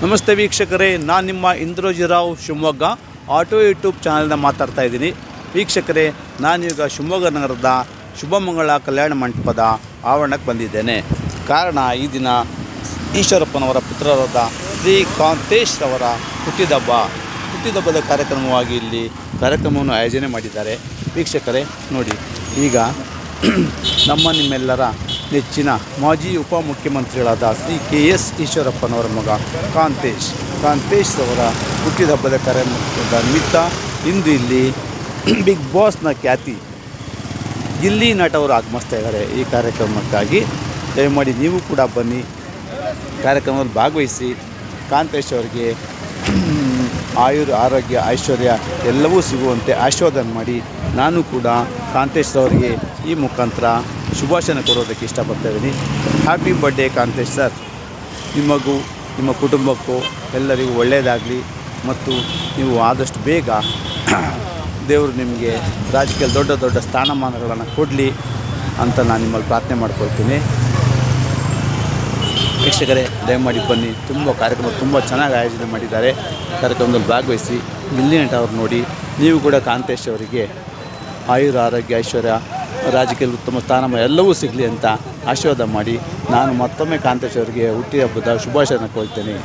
ನಮಸ್ತೆ ವೀಕ್ಷಕರೇ, ನಾನು ನಿಮ್ಮ ಇಂದ್ರೋಜಿರಾವ್ ಶಿವಮೊಗ್ಗ ಆಟೋ ಯೂಟ್ಯೂಬ್ ಚಾನಲ್ನ ಮಾತಾಡ್ತಾ ಇದ್ದೀನಿ. ವೀಕ್ಷಕರೇ, ನಾನೀಗ ಶಿವಮೊಗ್ಗ ನಗರದ ಶುಭಮಂಗಳ ಕಲ್ಯಾಣ ಮಂಟಪದ ಆವರಣಕ್ಕೆ ಬಂದಿದ್ದೇನೆ. ಕಾರಣ ಈ ದಿನ ಈಶ್ವರಪ್ಪನವರ ಪುತ್ರರಾದ ಶ್ರೀ ಕಾಂತೇಶ್ ಅವರ ಹುಟ್ಟಿದಬ್ಬದ ಕಾರ್ಯಕ್ರಮವಾಗಿ ಇಲ್ಲಿ ಕಾರ್ಯಕ್ರಮವನ್ನು ಆಯೋಜನೆ ಮಾಡಿದ್ದಾರೆ. ವೀಕ್ಷಕರೇ ನೋಡಿ, ಈಗ ನಿಮ್ಮೆಲ್ಲರ ನೆಚ್ಚಿನ ಮಾಜಿ ಉಪಮುಖ್ಯಮಂತ್ರಿಗಳಾದ ಶ್ರೀ KS ಈಶ್ವರಪ್ಪನವರ ಮಗ ಕಾಂತೇಶ್ ಅವರ ಹುಟ್ಟಿದಬ್ಬದ ಕಾರ್ಯಕ್ರಮದ ನಿಮಿತ್ತ ಇಂದು ಇಲ್ಲಿ ಬಿಗ್ ಬಾಸ್ನ ಖ್ಯಾತಿ ಗಿಲ್ಲಿ ನಟ ಅವರು ಆಗಮಿಸ್ತಾ ಇದ್ದಾರೆ. ಈ ಕಾರ್ಯಕ್ರಮಕ್ಕಾಗಿ ದಯಮಾಡಿ ನೀವು ಕೂಡ ಬನ್ನಿ, ಕಾರ್ಯಕ್ರಮದಲ್ಲಿ ಭಾಗವಹಿಸಿ ಕಾಂತೇಶ್ ಅವರಿಗೆ ಆರೋಗ್ಯ ಐಶ್ವರ್ಯ ಎಲ್ಲವೂ ಸಿಗುವಂತೆ ಆಶೀರ್ವಾದ ಮಾಡಿ, ನಾನು ಕೂಡ ಕಾಂತೇಶ್ ಅವರಿಗೆ ಈ ಮುಖಾಂತರ ಶುಭಾಶಯ ಕೊಡೋದಕ್ಕೆ ಇಷ್ಟಪಡ್ತಾ ಇದ್ದೀನಿ. Happy birthday Kantesh sir. ನಿಮಗೂ ನಿಮ್ಮ ಕುಟುಂಬಕ್ಕೂ ಎಲ್ಲರಿಗೂ ಒಳ್ಳೆಯದಾಗಲಿ ಮತ್ತು ನೀವು ಆದಷ್ಟು ಬೇಗ ದೇವರು ನಿಮಗೆ ರಾಜಕೀಯದಲ್ಲಿ ದೊಡ್ಡ ದೊಡ್ಡ ಸ್ಥಾನಮಾನಗಳನ್ನು ಕೊಡಲಿ ಅಂತ ನಾನು ನಿಮ್ಮಲ್ಲಿ ಪ್ರಾರ್ಥನೆ ಮಾಡ್ಕೊಳ್ತೀನಿ. ವೀಕ್ಷಕರೇ, ದಯಮಾಡಿ ಬನ್ನಿ. ಕಾರ್ಯಕ್ರಮ ತುಂಬ ಚೆನ್ನಾಗಿ ಆಯೋಜನೆ ಮಾಡಿದ್ದಾರೆ. ಕಾರ್ಯಕ್ರಮದಲ್ಲಿ ಭಾಗವಹಿಸಿ ಗಿಲ್ಲಿ ನಟ ಅವರು ನೋಡಿ, ನೀವು ಕೂಡ ಕಾಂತೇಶ್ ಅವರಿಗೆ ಆರೋಗ್ಯ ಐಶ್ವರ್ಯ ರಾಜಕೀಯದಲ್ಲಿ ಉತ್ತಮ ಸ್ಥಾನಮಾನ ಎಲ್ಲವೂ ಸಿಗಲಿ ಅಂತ ಆಶೀರ್ವಾದ ಮಾಡಿ, ನಾನು ಮತ್ತೊಮ್ಮೆ ಕಾಂತೇಶ್ ಅವರಿಗೆ ಹುಟ್ಟಿದಬ್ಬದ ಶುಭಾಶಯನ ಕೊಡ್ತೇನೆ.